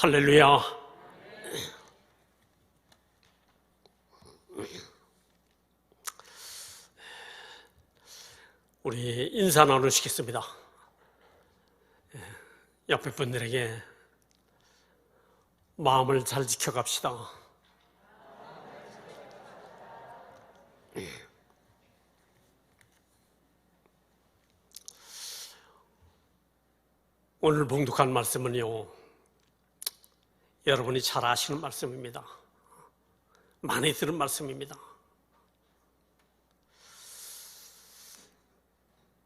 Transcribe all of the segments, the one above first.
할렐루야. 우리 인사 나누시겠습니다. 옆에 분들에게 마음을 잘 지켜갑시다. 오늘 봉독한 말씀은요, 여러분이 잘 아시는 말씀입니다. 많이 들은 말씀입니다.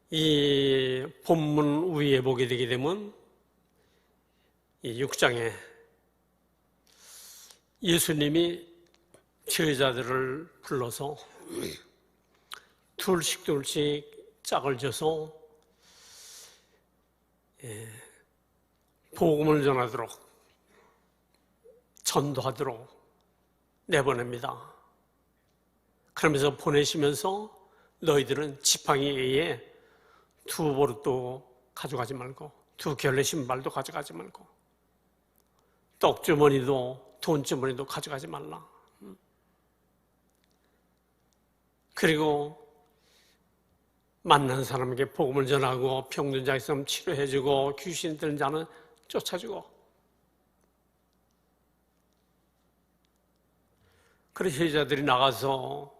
이 본문 위에 보게 되게 되면 이 6장에 예수님이 제자들을 불러서 둘씩 짝을 져서 복음을 전하도록, 전도하도록 내보냅니다. 그러면서 보내시면서 너희들은 지팡이 외에 두 보릇도 가져가지 말고, 두 켤레 신발도 가져가지 말고, 떡주머니도 돈주머니도 가져가지 말라. 그리고 만난 사람에게 복음을 전하고, 병든 자 있으면 치료해주고, 귀신 들린 자는 쫓아주고. 그래서 제자들이 나가서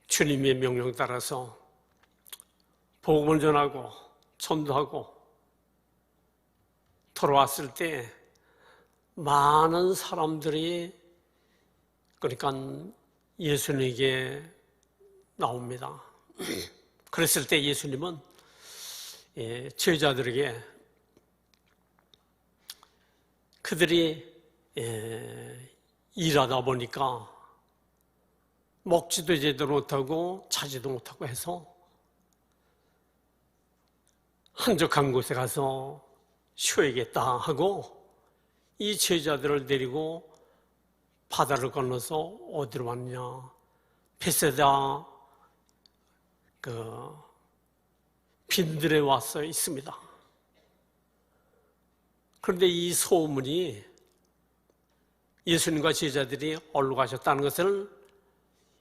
주님의 명령 따라서 복음을 전하고 전도하고 돌아왔을 때 많은 사람들이, 그러니까 예수님에게 나옵니다. 그랬을 때 예수님은 제자들에게 그들이 일하다 보니까 먹지도 제대로 못하고 자지도 못하고 해서 한적한 곳에 가서 쉬어야겠다 하고 이 제자들을 데리고 바다를 건너서 어디로 왔냐, 베세다 빈들에 와서 있습니다. 그런데 이 소문이 예수님과 제자들이 어디로 가셨다는 것을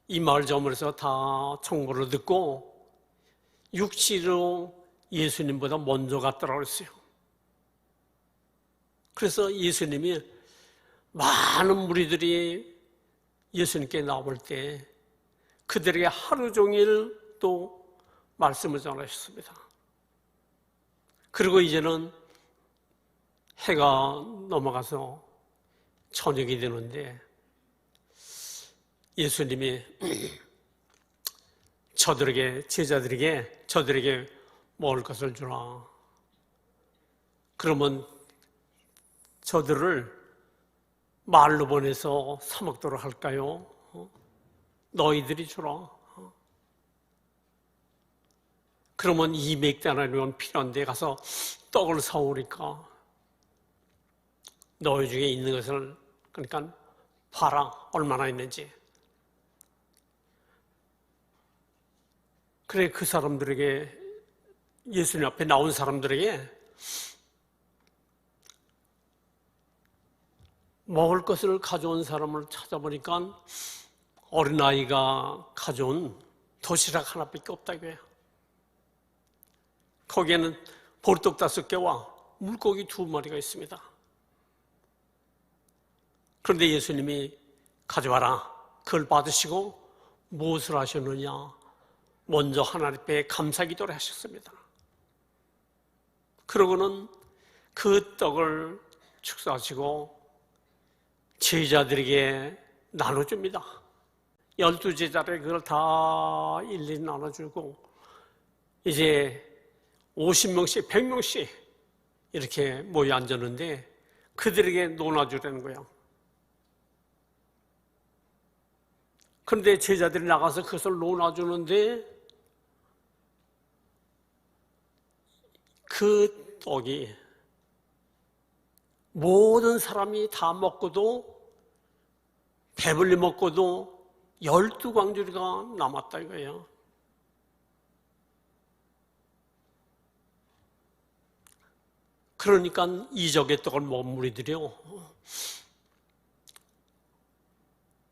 이 마을 저물에서 다 정보를 듣고 육지로 예수님보다 먼저 갔더라고 그랬어요. 그래서 예수님이 많은 무리들이 예수님께 나올 때 그들에게 하루 종일 또 말씀을 전하셨습니다. 그리고 이제는 해가 넘어가서 저녁이 되는데 예수님이 제자들에게 먹을 것을 주라. 그러면 저들을 말로 보내서 사 먹도록 할까요? 너희들이 주라. 그러면 200데나리온 필요한데 가서 떡을 사오니까 너희 중에 있는 것을, 그러니까 봐라, 얼마나 있는지. 그래, 그 사람들에게, 예수님 앞에 나온 사람들에게 먹을 것을 가져온 사람을 찾아보니까 어린아이가 가져온 도시락 하나밖에 없다 이거예요. 거기에는 보리떡 5개와 물고기 2마리가 있습니다. 그런데 예수님이 가져와라, 그걸 받으시고 무엇을 하셨느냐, 먼저 하나님 앞에 감사기도를 하셨습니다. 그러고는 그 떡을 축사하시고 제자들에게 나눠줍니다. 12제자들에게 그걸 다 일일이 나눠주고 이제 50명씩 100명씩 이렇게 모여 앉았는데 그들에게 나눠주라는 거예요. 그런데 제자들이 나가서 그것을 나눠주는데 그 떡이 모든 사람이 다 먹고도, 배불리 먹고도 12광주리가 남았다 이거예요. 그러니까 이적의 떡을 먹은 무리들이요,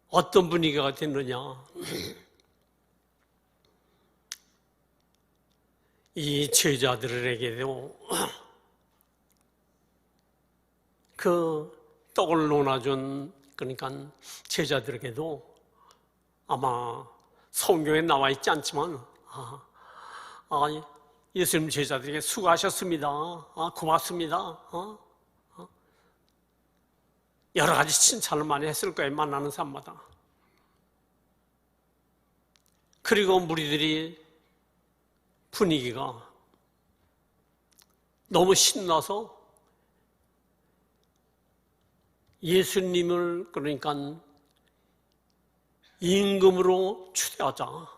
어떤 분위기가 됐느냐. 이 제자들에게도 그 떡을 논아준, 그러니까 제자들에게도 아마 성경에 나와 있지 않지만 예수님 제자들에게 수고하셨습니다, 고맙습니다, 여러 가지 칭찬을 많이 했을 거예요, 만나는 사람마다. 그리고 무리들이 분위기가 너무 신나서 예수님을, 그러니까 임금으로 추대하자,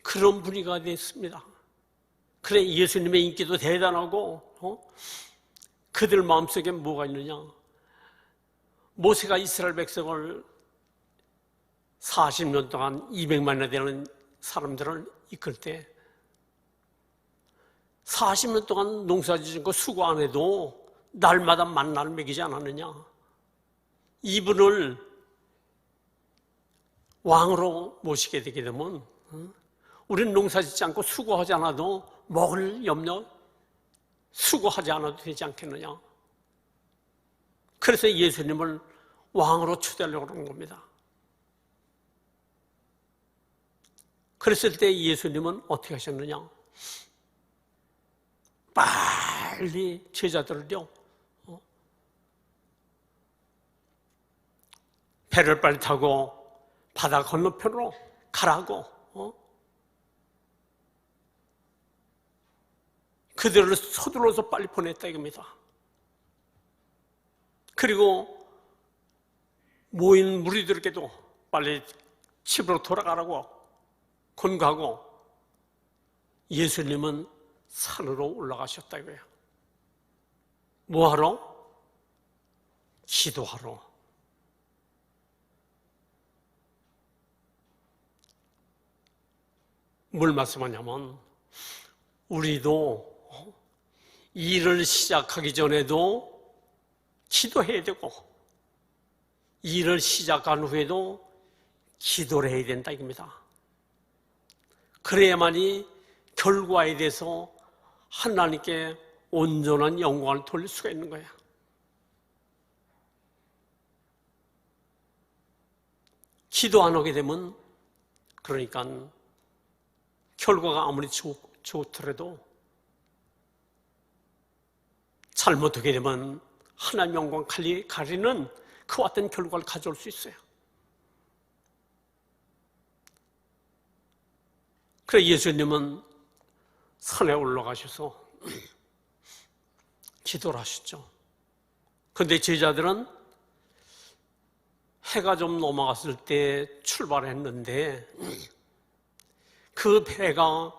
그런 분위기가 됐습니다. 그래, 예수님의 인기도 대단하고, 그들 마음속에 뭐가 있느냐. 모세가 이스라엘 백성을 40년 동안 200만이나 되는 사람들을 이끌 때 40년 동안 농사짓은 거 수고 안 해도 날마다 만나를 먹이지 않았느냐. 이분을 왕으로 모시게 되게 되면 우리는 농사짓지 않고 수고하지 않아도 먹을 염려, 수고하지 않아도 되지 않겠느냐. 그래서 예수님을 왕으로 초대하려고 그러는 겁니다. 그랬을 때 예수님은 어떻게 하셨느냐. 빨리 제자들을요, 배를 빨리 타고 바다 건너편으로 가라고, 그들을 서둘러서 빨리 보냈다 이겁니다. 그리고 모인 무리들에게도 빨리 집으로 돌아가라고 권고하고 예수님은 산으로 올라가셨다 이거예요. 뭐하러? 기도하러. 뭘 말씀하냐면 우리도 일을 시작하기 전에도 기도해야 되고 일을 시작한 후에도 기도를 해야 된다 이겁니다. 그래야만이 결과에 대해서 하나님께 온전한 영광을 돌릴 수가 있는 거야. 기도 안 하게 되면 그러니까 결과가 아무리 좋더라도 잘못하게 되면 하나님 영광 가리는 그와 같은 결과를 가져올 수 있어요. 그래 예수님은 산에 올라가셔서 기도를 하셨죠. 그런데 제자들은 해가 좀 넘어갔을 때 출발했는데 그 배가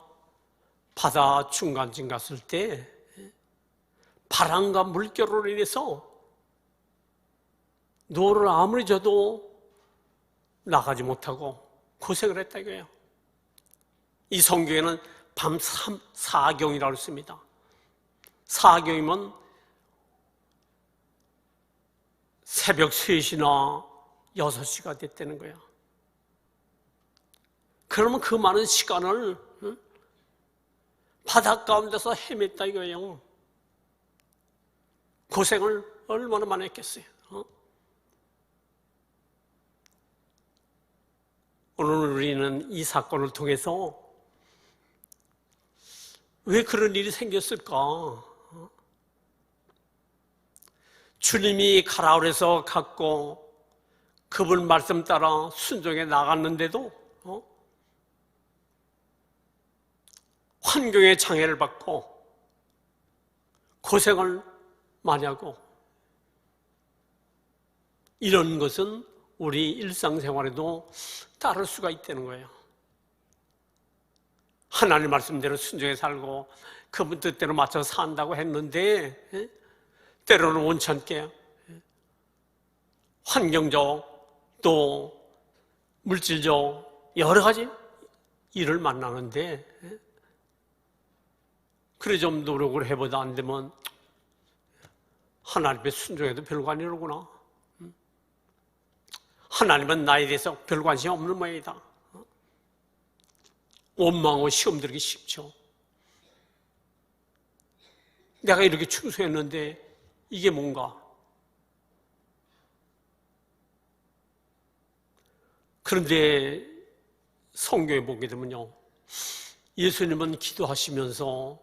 바다 중간쯤 갔을 때 바람과 물결로 인해서 노를 아무리 져도 나가지 못하고 고생을 했다 이거예요. 이 성경에는 밤 4경이라고 씁니다. 4경이면 새벽 3시나 6시가 됐다는 거야. 그러면 그 많은 시간을 바닷가 가운데서 헤맸다 이거예요. 고생을 얼마나 많이 했겠어요. 오늘 우리는 이 사건을 통해서 왜 그런 일이 생겼을까? 주님이 가라 그래서 갔고 그분 말씀 따라 순종해 나갔는데도 환경의 장애를 받고 고생을 많이 하고 이런 것은 우리 일상생활에도 따를 수가 있다는 거예요. 하나님 말씀대로 순종해 살고 그분 뜻대로 맞춰서 산다고 했는데 때로는 원치 않게 환경적 또 물질적 여러 가지 일을 만나는데 그래 좀 노력을 해보다 안 되면 하나님의 순종에도 별거 아니로구나. 하나님은 나에 대해서 별 관심이 없는 모양이다. 원망하고 시험 들기 쉽죠. 내가 이렇게 충성했는데 이게 뭔가? 그런데 성경에 보게 되면요, 예수님은 기도하시면서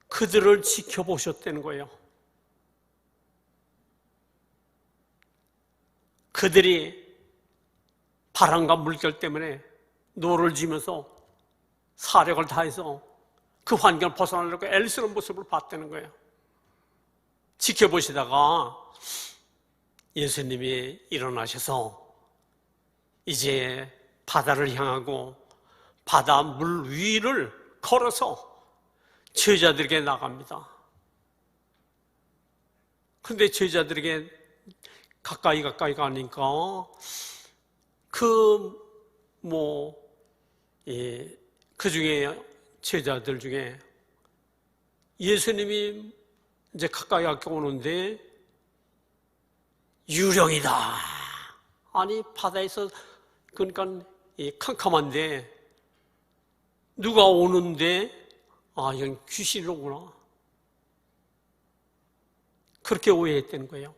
그들을 지켜보셨다는 거예요. 그들이 바람과 물결 때문에 노를 지면서 사력을 다해서 그 환경을 벗어나려고 애쓰는 모습을 봤다는 거예요. 지켜보시다가 예수님이 일어나셔서 이제 바다를 향하고 바다 물 위를 걸어서 제자들에게 나갑니다. 그런데 제자들에게 가까이 가니까 그 중에 제자들 중에 예수님이 이제 가까이 오는데 유령이다. 아니 바다에서 그러니까 캄캄한데 누가 오는데 이건 귀신이로구나. 그렇게 오해했다는 거예요.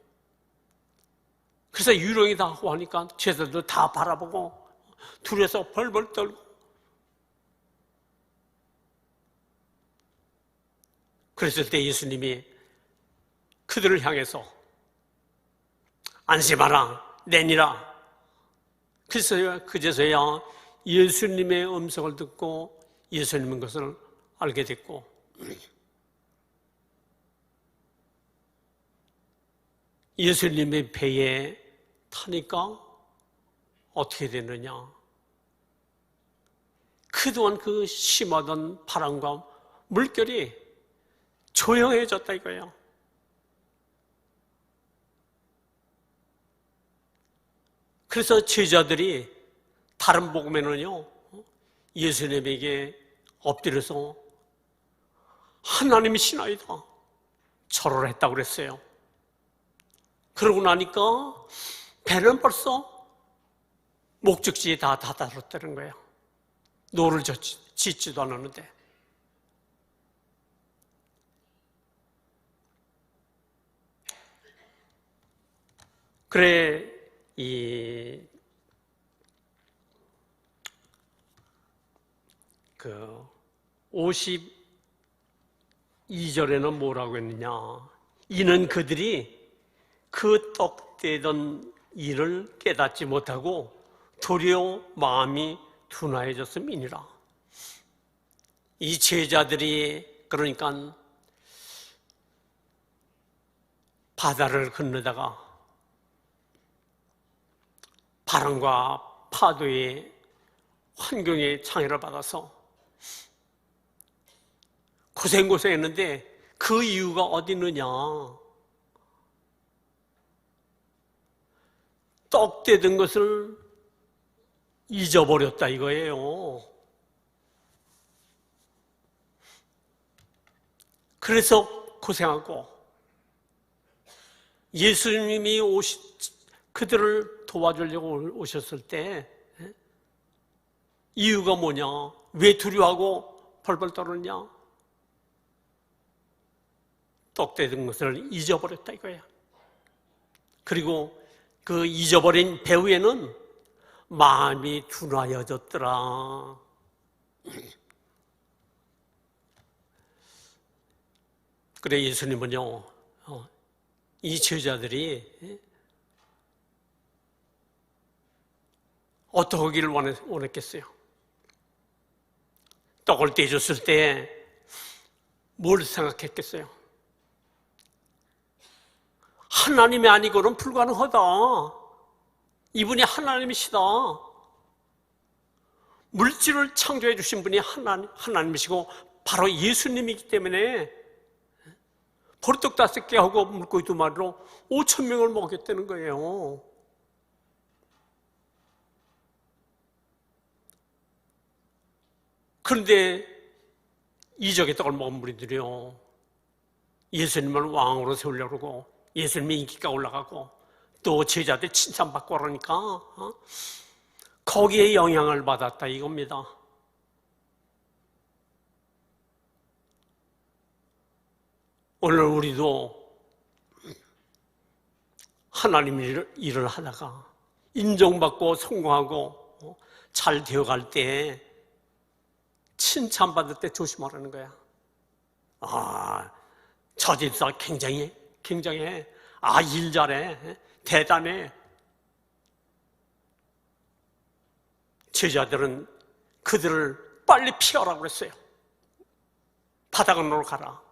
그래서 유령이다 하고 하니까 제자들 다 바라보고 둘이서 벌벌 떨고, 그랬을 때 예수님이 그들을 향해서 안심하라, 내니라. 그제서야 예수님의 음성을 듣고 예수님인 것을 알게 됐고, 예수님의 배에 타니까 어떻게 되느냐? 그동안 그 심하던 바람과 물결이 조용해졌다 이거예요. 그래서 제자들이 다른 복음에는요, 예수님에게 엎드려서 하나님이시나이다 절을 했다고 그랬어요. 그러고 나니까 배는 벌써 목적지에 다 다다랐다는 거예요. 노를 짓지도 않았는데. 그래, 52절에는 뭐라고 했느냐? 이는 그들이 그 떡되던 일을 깨닫지 못하고 도리어 마음이 둔하여졌음이니라. 이 제자들이 그러니까 바다를 건너다가 바람과 파도의 환경에 장애를 받아서 고생했는데 그 이유가 어디 있느냐? 떡되던 것을 잊어버렸다 이거예요. 그래서 고생하고, 예수님이 그들을 도와주려고 오셨을 때 이유가 뭐냐? 왜 두려워하고 벌벌 떨었냐? 떡되던 것을 잊어버렸다 이거야. 그리고 그 잊어버린 배후에는 마음이 둔하여졌더라. 그래, 예수님은요, 이 제자들이 어떻게 하기를 원했겠어요? 떡을 떼줬을 때 뭘 생각했겠어요? 하나님이 아니고는 불가능하다. 이분이 하나님이시다. 물질을 창조해 주신 분이 하나님이시고 바로 예수님이기 때문에 보리떡 5개 하고 물고기 2마리로 5,000명을 먹였다는 거예요. 그런데 이적의 떡을 먹은 무리들이요, 예수님을 왕으로 세우려고 그러고 예수님의 인기가 올라가고 또 제자들 칭찬받고 그러니까 거기에 영향을 받았다 이겁니다. 오늘 우리도 하나님 일을 하다가 인정받고 성공하고 잘 되어갈 때 칭찬받을 때 조심하라는 거야. 저 집사 굉장해. 일 잘해. 대단해. 제자들은 그들을 빨리 피하라고 그랬어요. 바다건너로 가라.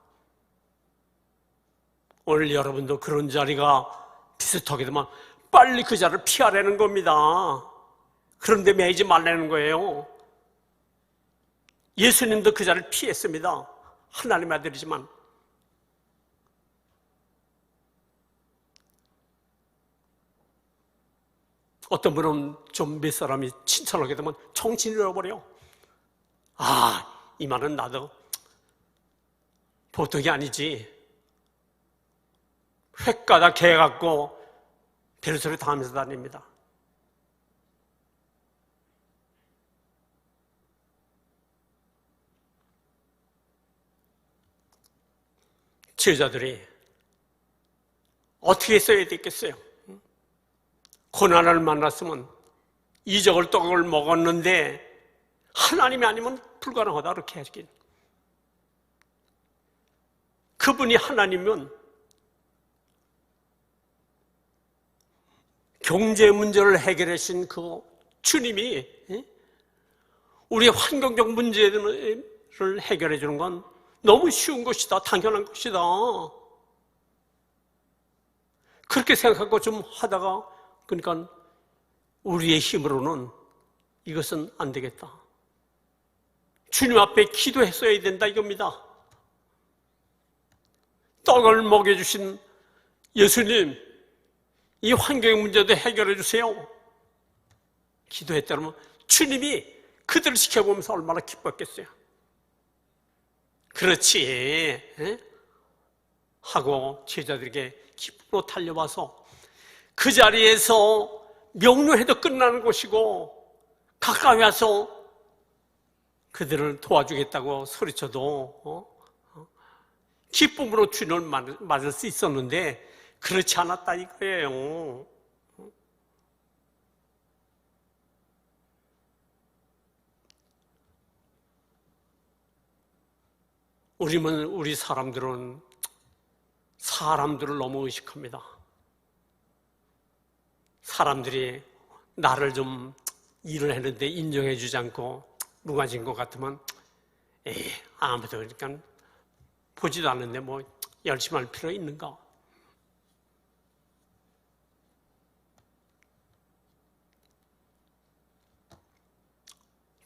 오늘 여러분도 그런 자리가 비슷하게 되면 빨리 그 자리를 피하라는 겁니다. 그런데 매이지 말라는 거예요. 예수님도 그 자리를 피했습니다. 하나님의 아들이지만. 어떤 분은 좀 몇 사람이 칭찬하게 되면 정신을 잃어버려. 이 말은 나도 보통이 아니지. 횟가다 개 같고 별소리 다 하면서 다닙니다. 제자들이 어떻게 써야 되겠어요? 고난을 만났으면 이적을 떡을 먹었는데 하나님이 아니면 불가능하다 그렇게 하시긴. 그분이 하나님이면 경제 문제를 해결해 주신 그 주님이 우리 환경적 문제를 해결해 주는 건 너무 쉬운 것이다, 당연한 것이다. 그렇게 생각하고 좀 하다가 그러니까 우리의 힘으로는 이것은 안 되겠다. 주님 앞에 기도했어야 된다 이겁니다. 떡을 먹여주신 예수님, 이 환경 문제도 해결해 주세요. 기도했다면 주님이 그들을 지켜보면서 얼마나 기뻤겠어요. 그렇지 하고 제자들에게 기쁨으로 달려와서 그 자리에서 명료해도 끝나는 것이고 가까이 와서 그들을 도와주겠다고 소리쳐도 기쁨으로 주님을 맞을 수 있었는데 그렇지 않았다 이거예요. 우리 사람들은 사람들을 너무 의식합니다. 사람들이 나를 좀 일을 했는데 인정해 주지 않고 무관심인 것 같으면 아무도 그러니까 보지도 않는데 뭐 열심히 할 필요 있는가?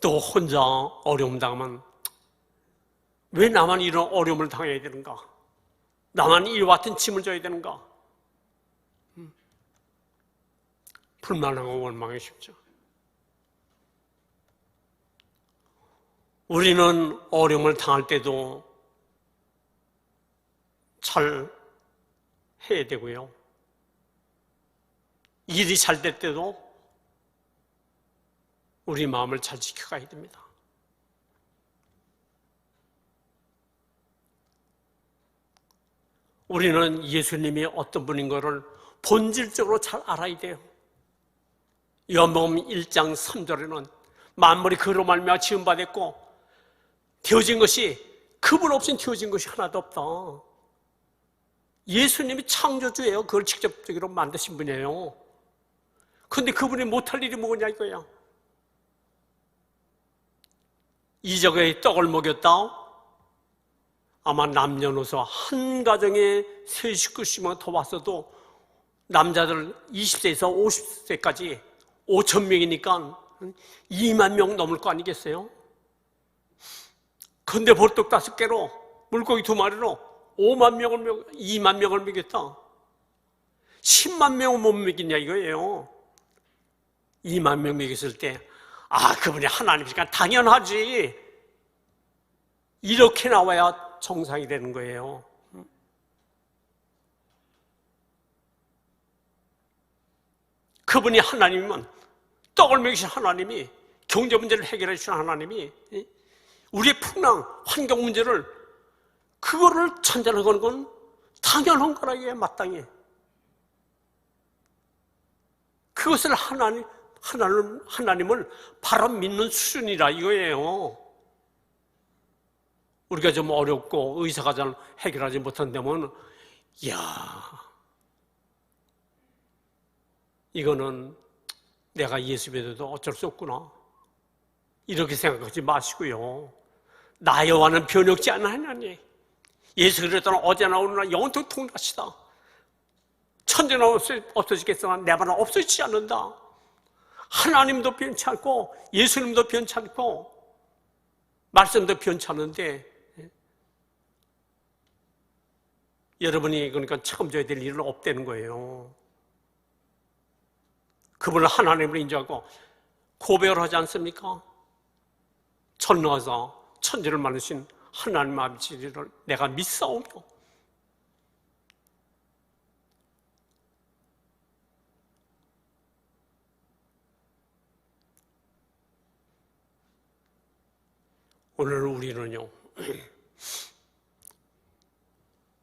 또 혼자 어려움 당하면 왜 나만 이런 어려움을 당해야 되는가? 나만 이와 같은 짐을 져야 되는가? 불만하고 원망하기 쉽죠. 우리는 어려움을 당할 때도 잘 해야 되고요. 일이 잘 될 때도 우리 마음을 잘 지켜가야 됩니다. 우리는 예수님이 어떤 분인 것을 본질적으로 잘 알아야 돼요. 요한복음 1장 3절에는 만물이 그로 말미암아 지음받았고 되어진 것이 그분 없이는 되어진 것이 하나도 없다. 예수님이 창조주예요. 그걸 직접적으로 만드신 분이에요. 그런데 그분이 못할 일이 뭐냐 이거야. 이적의 떡을 먹였다. 아마 남녀노소 한 가정에 세 식구씩만 더 왔어도 남자들 20세에서 50세까지 5천 명이니까 2만 명 넘을 거 아니겠어요? 근데 벌떡 5개로 물고기 2마리로 2만 명을 먹였다. 10만 명은 못 먹이냐 이거예요. 2만 명 먹였을 때 그분이 하나님이니까 당연하지. 이렇게 나와야 정상이 되는 거예요. 그분이 하나님이면, 떡을 먹이신 하나님이, 경제 문제를 해결해 주신 하나님이 우리의 풍랑, 환경 문제를 그거를 천전하는 건 당연한 거라기에 마땅해. 그것을 하나님을 바로 믿는 수준이라 이거예요. 우리가 좀 어렵고 의사가 잘 해결하지 못한다면, 이야, 이거는 내가 예수 믿어도 어쩔 수 없구나, 이렇게 생각하지 마시고요. 나 여호와는 변혁지 않는 하나님, 예수 그리스도는 어제나 오늘나 영원토록 동일하시다. 천재는 없어지겠으나 내 말은 없어지지 않는다. 하나님도 변치 않고 예수님도 변치 않고 말씀도 변치 않는데, 여러분이 그러니까 책임져야 될 일은 없다는 거예요. 그분을 하나님으로 인정하고 고백을 하지 않습니까? 전능하사 천지를 만드신 하나님 아버지를 내가 믿사오며, 오늘 우리는요,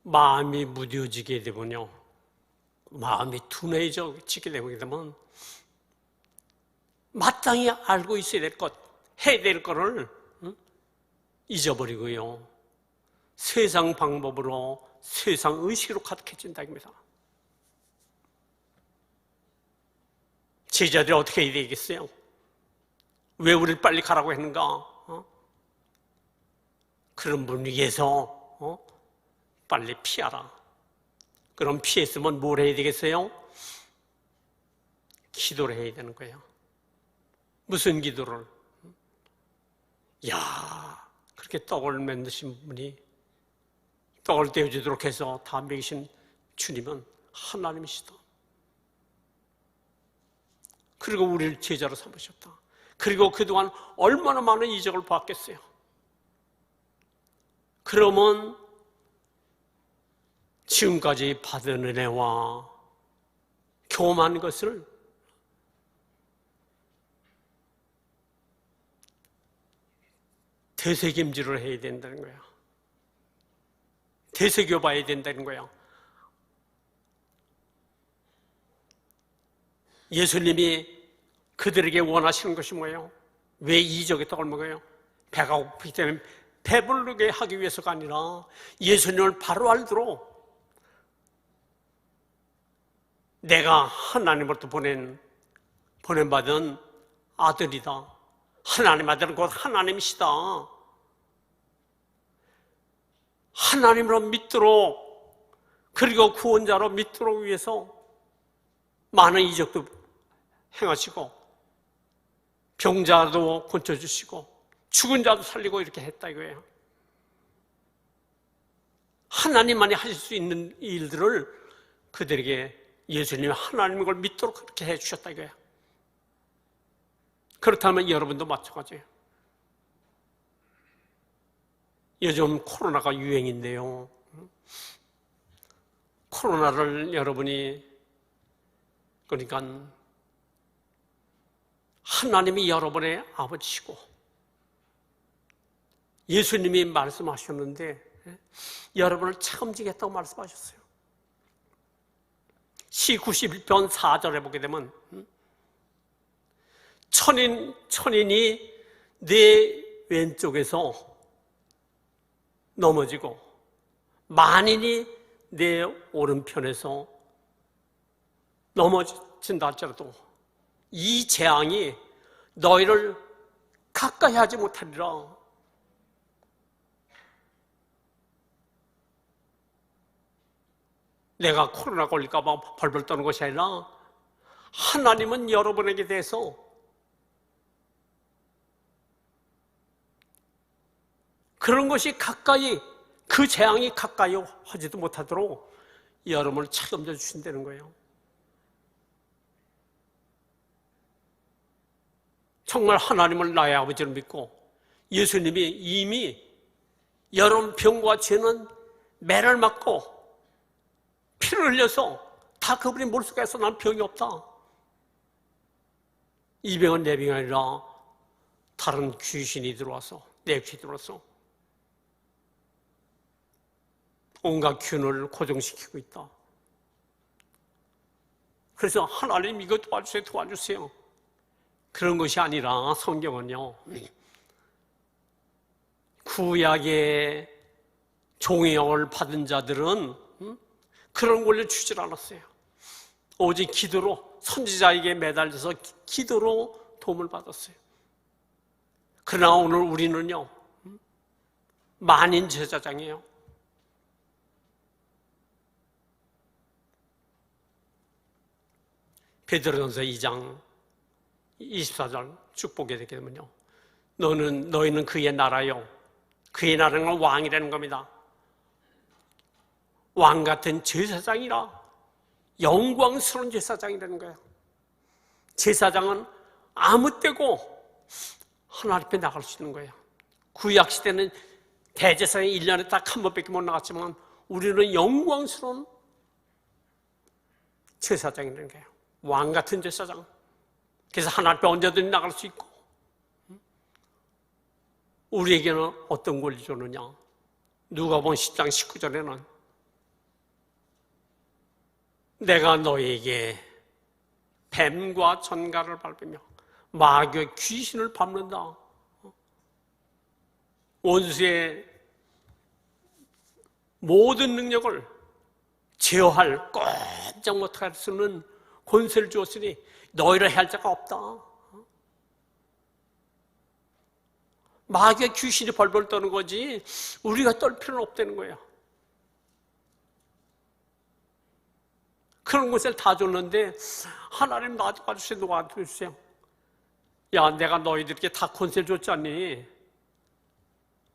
마음이 무뎌지게 되면요, 마음이 둔해지게 되면 마땅히 알고 있어야 될 것, 해야 될 거를 잊어버리고요, 세상 방법으로, 세상 의식으로 가득해진다입니다. 제자들이 어떻게 해야 되겠어요? 왜 우리를 빨리 가라고 했는가? 그런 분 위해서 빨리 피하라. 그럼 피했으면 뭘 해야 되겠어요? 기도를 해야 되는 거예요. 무슨 기도를? 야, 그렇게 떡을 만드신 분이, 떡을 떼어주도록 해서 다 먹이신 주님은 하나님이시다. 그리고 우리를 제자로 삼으셨다. 그리고 그동안 얼마나 많은 이적을 봤겠어요. 그러면 지금까지 받은 은혜와 경험한 것을 되새김질을 해야 된다는 거야. 되새겨봐야 된다는 거야. 예수님이 그들에게 원하시는 것이 뭐예요? 왜 이적의 떡을 먹어요? 배가 고프기 때문에 배부르게 하기 위해서가 아니라 예수님을 바로 알도록, 내가 하나님으로부터 보낸받은 아들이다. 하나님 아들은 곧 하나님이시다. 하나님으로 믿도록, 그리고 구원자로 믿도록 위해서 많은 이적도 행하시고, 병자도 고쳐주시고, 죽은 자도 살리고 이렇게 했다 이거예요. 하나님만이 하실 수 있는 일들을 그들에게 예수님이 하나님인 걸 믿도록 그렇게 해주셨다 이거예요. 그렇다면 여러분도 마찬가지예요. 요즘 코로나가 유행인데요, 코로나를 여러분이, 그러니까 하나님이 여러분의 아버지시고 예수님이 말씀하셨는데 여러분을 책임지겠다고 말씀하셨어요. 시 91편 4절에 보게 되면, 천인이 내 왼쪽에서 넘어지고 만인이 내 오른편에서 넘어진다 할지라도 이 재앙이 너희를 가까이 하지 못하리라. 내가 코로나 걸릴까 봐 벌벌 떠는 것이 아니라 하나님은 여러분에게 대해서 그런 것이 가까이, 그 재앙이 가까이 하지도 못하도록 여러분을 책임져 주신다는 거예요. 정말 하나님을 나의 아버지로 믿고 예수님이 이미 여러분 병과 죄는 매를 맞고 피를 흘려서 다 그분이 머릿속에서 난 병이 없다. 이 병은 내 병이 아니라 다른 귀신이 들어와서, 내 귀신이 들어와서 온갖 균을 고정시키고 있다. 그래서 하나님 이거 도와주세요, 도와주세요. 그런 것이 아니라 성경은요, 구약의 종의형을 받은 자들은 그런 권리를 주질 않았어요. 오직 기도로, 선지자에게 매달려서 기도로 도움을 받았어요. 그러나 오늘 우리는요, 만인 제사장이에요. 베드로전서 2장 24절 쭉 보게 되게 되면요, 너희는 그의 나라요, 그의 나라는 왕이라는 겁니다. 왕 같은 제사장이라, 영광스러운 제사장이라는 거예요. 제사장은 아무 때고 하나님 앞에 나갈 수 있는 거예요. 구약시대는 대제사장이 1년에 딱 한 번밖에 못 나갔지만 우리는 영광스러운 제사장이라는 거예요. 왕 같은 제사장. 그래서 하나님 앞에 언제든지 나갈 수 있고, 우리에게는 어떤 권리 주느냐? 누가복음 10장 19절에는 내가 너에게 뱀과 전갈을 밟으며 마귀의 귀신을 밟는다. 원수의 모든 능력을 제어할 꼼짝 못할 수 있는 권세를 주었으니 너희를 할 자가 없다. 마귀의 귀신이 벌벌 떠는 거지 우리가 떨 필요는 없다는 거예요. 그런 것을 다 줬는데 하나님 나한테 와주세요, 너한테 와주세요. 야, 내가 너희들에게 다 권세를 줬잖니.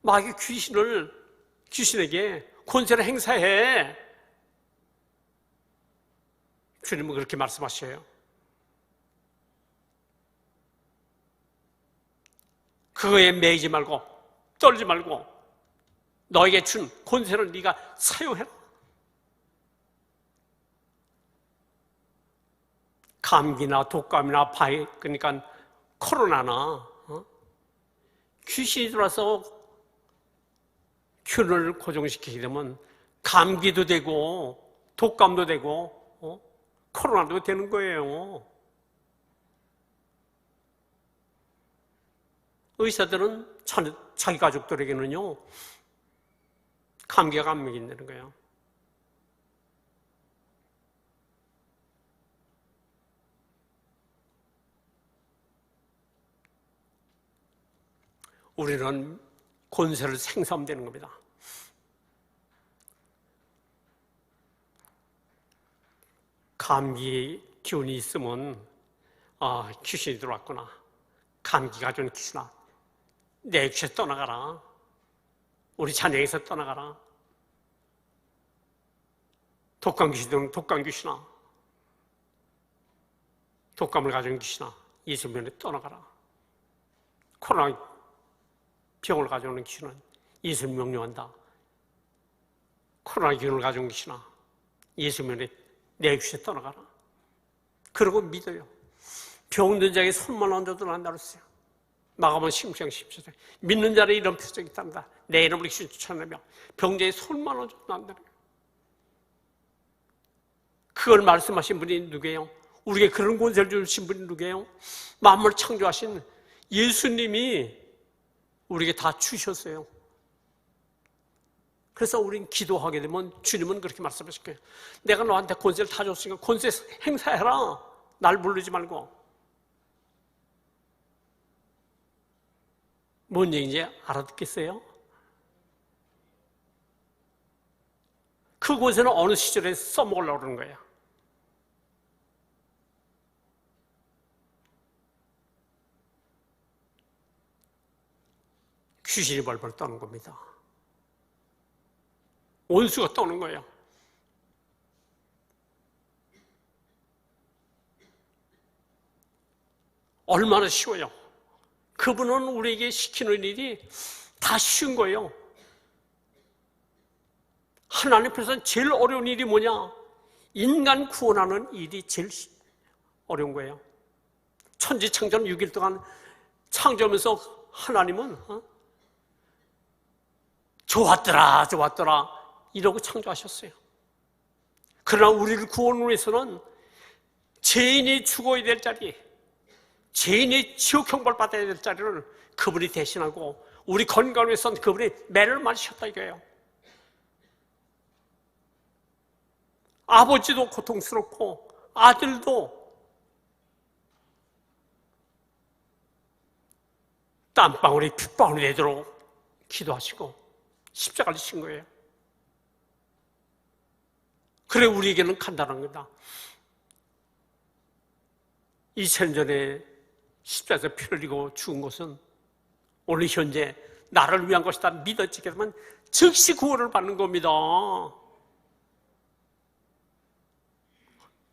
마귀 귀신에게 권세를 행사해. 주님은 그렇게 말씀하셔요. 그거에 매이지 말고 떨지 말고 너에게 준 권세를 네가 사용해라. 감기나 독감이나 그러니까 코로나나 귀신이 들어와서 균을 고정시키게 되면 감기도 되고 독감도 되고 코로나도 되는 거예요. 의사들은 자기 가족들에게는요, 감기가 안 먹인다는 거예요. 우리는 권세를 생산되는 겁니다. 감기 기운이 있으면 귀신이 들어왔구나. 감기가 좀 귀신아, 내 귀에서 떠나가라. 우리 자녀에서 떠나가라. 독감 귀신은 독감 귀신아, 독감을 가진 귀신아, 예수님에 떠나가라. 코로나 병을 가져오는 귀신은 예수를 명령한다. 코로나 기운을 가져온 귀신아, 예수님에 내 귀에서 떠나가라. 그러고 믿어요. 병든 자에게 손만 얹어도 난다 그랬어요. 마가복음 16장 17절. 믿는 자를 이런 표적이 있답니다. 내 이름을 귀신 쫓아내며 병자의 손만 얹어도 난다. 그걸 말씀하신 분이 누구예요? 우리에게 그런 권세를 주신 분이 누구예요? 만물을 창조하신 예수님이 우리에게 다 주셨어요. 그래서 우리는 기도하게 되면 주님은 그렇게 말씀하실 거예요. 내가 너한테 권세를 다 줬으니까 권세 행사해라. 날 부르지 말고. 뭔 얘기인지 알아듣겠어요? 그 권세는 어느 시절에 써먹으려고 그러는 거예요. 귀신이 벌벌 떠는 겁니다. 원수가 떠는 거예요. 얼마나 쉬워요. 그분은 우리에게 시키는 일이 다 쉬운 거예요. 하나님 앞에서 제일 어려운 일이 뭐냐? 인간 구원하는 일이 제일 어려운 거예요. 천지창조는 6일 동안 창조하면서 하나님은 좋았더라 좋았더라 이러고 창조하셨어요. 그러나 우리를 구원을 위해서는 죄인이 죽어야 될 자리, 죄인이 지옥 형벌 받아야 될 자리를 그분이 대신하고 우리 건강을 위해서는 그분이 매를 맞으셨다 이거예요. 아버지도 고통스럽고 아들도 땀방울이 핏방울이 되도록 기도하시고 십자가를 지신 거예요. 그래 우리에게는 간단한 겁니다. 2000년 전에 십자가에서 피를 흘리고 죽은 것은 오늘 현재 나를 위한 것이다 믿어지게 되면 즉시 구원을 받는 겁니다.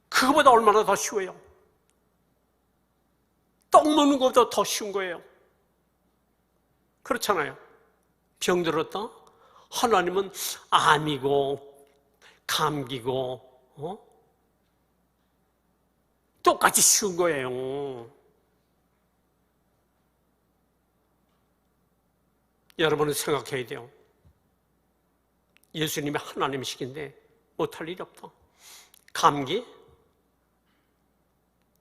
그거보다 얼마나 더 쉬워요. 떡 먹는 것보다 더 쉬운 거예요. 그렇잖아요. 병들었다? 하나님은 암이고 감기고 똑같이 쉬운 거예요. 여러분은 생각해야 돼요. 예수님이 하나님이시긴데 못할 일이 없다. 감기?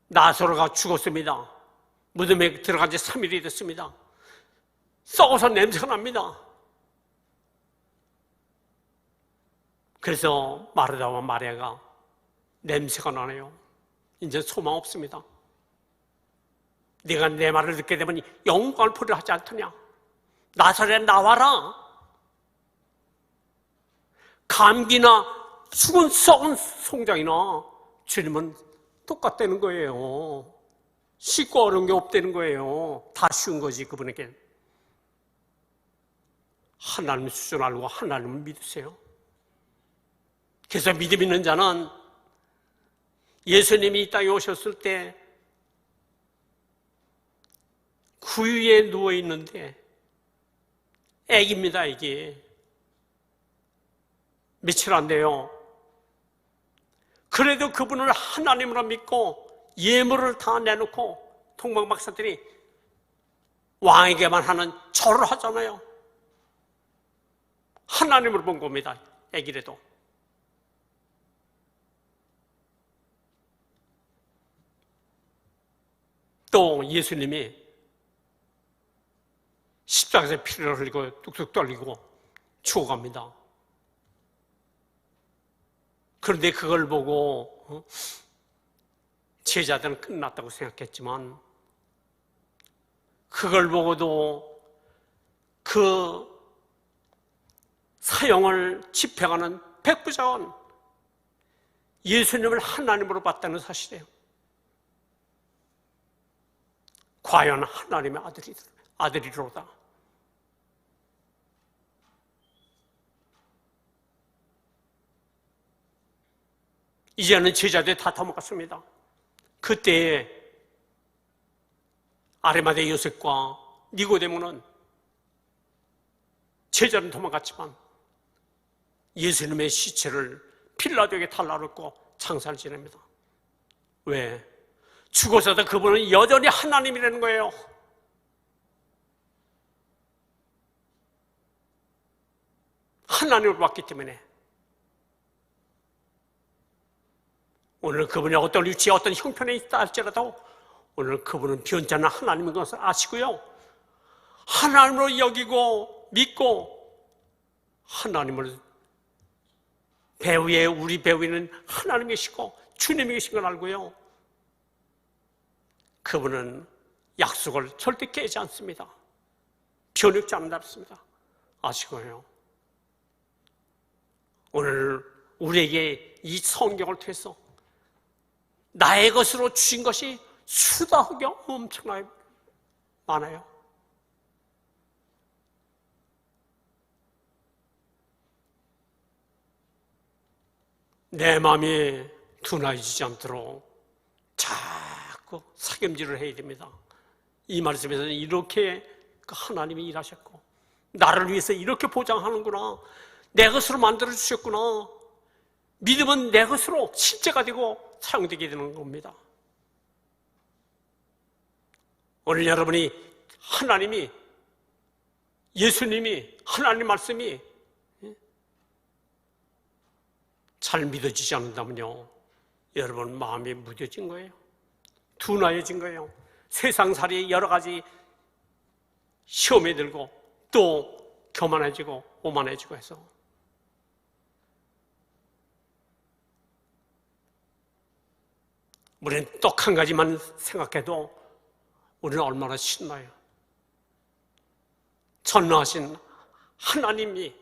나사로가 죽었습니다. 무덤에 들어간 지 3일이 됐습니다. 썩어서 냄새가 납니다. 그래서 마르다와 마리아가 냄새가 나네요. 이제 소망 없습니다. 네가 내 말을 듣게 되면 영광을 보려 하지 않더냐. 나사로에 나와라. 감기나 죽은 썩은 송장이나 주님은 똑같다는 거예요. 쉽고 어려운 게 없다는 거예요. 다 쉬운 거지 그분에게. 하나님 수준 알고 하나님을 믿으세요. 그래서 믿음 있는 자는 예수님이 이 땅에 오셨을 때 구유에 누워 있는데 애기입니다. 애기 며칠 안 돼요. 그래도 그분을 하나님으로 믿고 예물을 다 내놓고 동방 박사들이 왕에게만 하는 절을 하잖아요. 하나님을 본 겁니다. 애기라도. 또 예수님이 십자가에서 피를 흘리고 뚝뚝 떨리고 죽어갑니다. 그런데 그걸 보고 제자들은 끝났다고 생각했지만 그걸 보고도 그 사형을 집행하는 백부장은 예수님을 하나님으로 봤다는 사실이에요. 과연 하나님의 아들이로다. 이제는 제자들이 다 도망갔습니다. 그때 아리마대 요셉과 니고데모는 제자는 도망갔지만 예수님의 시체를 빌라도에게 달라놓고 장사를 지냅니다. 왜? 죽어서도 그분은 여전히 하나님이라는 거예요. 하나님을 봤기 때문에. 오늘 그분이 어떤 위치에 어떤 형편에 있다 할지라도 오늘 그분은 변자는 하나님인 것을 아시고요. 하나님으로 여기고 믿고 하나님을 배후에 우리 배후에는 하나님이시고 주님이신 걸 알고요. 그분은 약속을 절대 깨지 않습니다. 변혁지 않습니다. 아시고요. 오늘 우리에게 이 성경을 통해서 나의 것으로 주신 것이 수다하게 엄청나게 많아요. 내 마음이 둔해지지 않도록 자꾸 사경질을 해야 됩니다. 이 말씀에서는 이렇게 하나님이 일하셨고 나를 위해서 이렇게 보장하는구나. 내 것으로 만들어 주셨구나. 믿음은 내 것으로 실제가 되고 사용되게 되는 겁니다. 오늘 여러분이 하나님이, 예수님이, 하나님 말씀이 잘 믿어지지 않는다면요, 여러분 마음이 무뎌진 거예요. 둔하여진 거예요. 세상살이 여러 가지 시험에 들고 또 교만해지고 오만해지고 해서 우리는 떡 한 가지만 생각해도 우리는 얼마나 신나요. 전능하신 하나님이,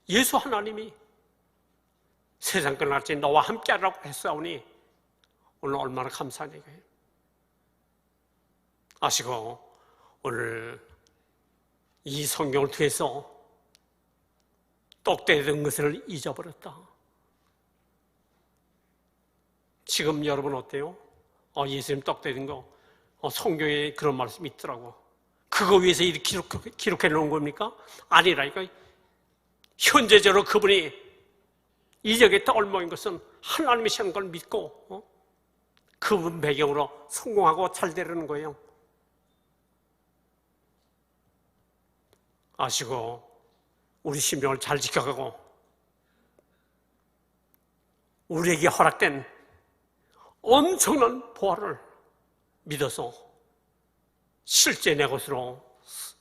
예수 하나님이 세상 끝날지 너와 함께하라고 했사오니 오늘 얼마나 감사한 얘기예요. 아시고 오늘 이 성경을 통해서 떡되던 것을 잊어버렸다. 지금 여러분 어때요? 예수님 떡되던 거 성경에 그런 말씀이 있더라고. 그거 위해서 이렇게 기록해 놓은 겁니까? 아니라니까. 현재적으로 그분이 이적에 떠올모인 것은 하나님이시는 걸 믿고 그분 배경으로 성공하고 잘 되려는 거예요. 아시고 우리 신병을 잘 지켜가고 우리에게 허락된 엄청난 보화를 믿어서 실제 내 것으로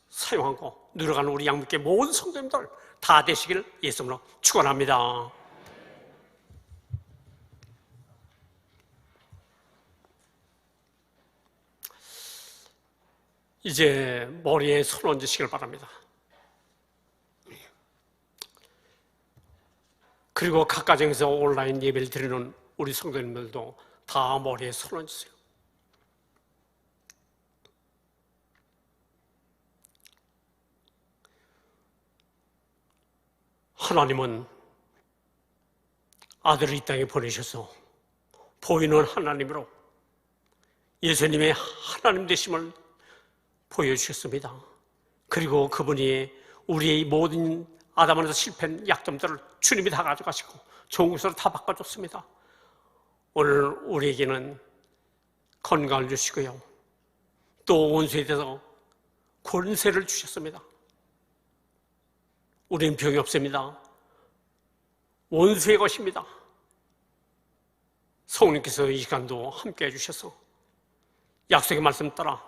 사용하고 누려가는 우리 양육계 모든 성도님들 다 되시길 예수님으로 축원합니다. 이제 머리에 손 얹으시길 바랍니다. 그리고 각 가정에서 온라인 예배를 드리는 우리 성도님들도 다 머리에 손 얹으세요. 하나님은 아들을 이 땅에 보내셔서 보이는 하나님으로 예수님의 하나님 되심을 보여주셨습니다. 그리고 그분이 우리의 모든 아담 안에서 실패한 약점들을 주님이 다 가져가시고 좋은 것으로 다 바꿔줬습니다. 오늘 우리에게는 건강을 주시고요, 또 원수에 대해서 권세를 주셨습니다. 우리는 병이 없습니다. 원수의 것입니다. 성령께서 이 시간도 함께 해주셔서 약속의 말씀 따라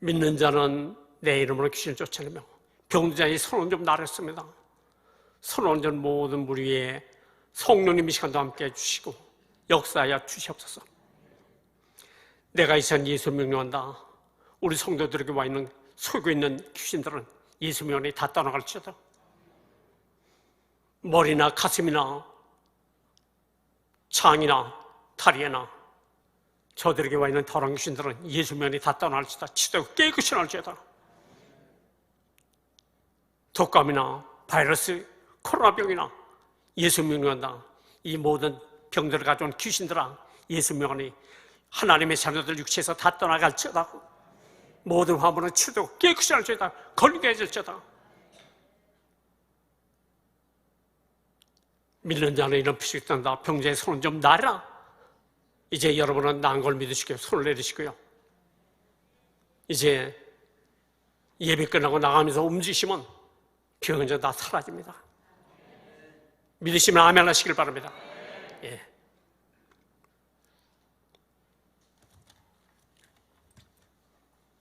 믿는 자는 내 이름으로 귀신을 쫓아내며 병든 자의 손은 좀 나렸습니다. 손은 전 모든 무리 위에 성령님 이 시간도 함께 해주시고 역사하여 주시옵소서. 내가 이 시간 예수 명령한다. 우리 성도들에게 와 있는 속에 있는 귀신들은 예수 명령이 다 떠나갈지어다. 머리나 가슴이나 창이나 다리에나 저들에게 와 있는 더러운 귀신들은 예수 명령이 다 떠날지어다. 치도록 깨끗이 날지어다. 독감이나 바이러스, 코로나병이나 예수 명령한다. 이 모든 병들을 가져온 귀신들아, 예수 명령이 하나님의 자녀들 육체에서 다 떠나갈지어다. 모든 화물은 치도록 깨끗이 날지어다. 걸리게 해줄지어다. 믿는 자는 이런 피식이 뜬다. 병자의 손은 좀 나라. 이제 여러분은 나은 걸 믿으시고요, 손을 내리시고요, 이제 예배 끝나고 나가면서 움직이시면 병은 다 사라집니다. 믿으시면 아멘 하시길 바랍니다.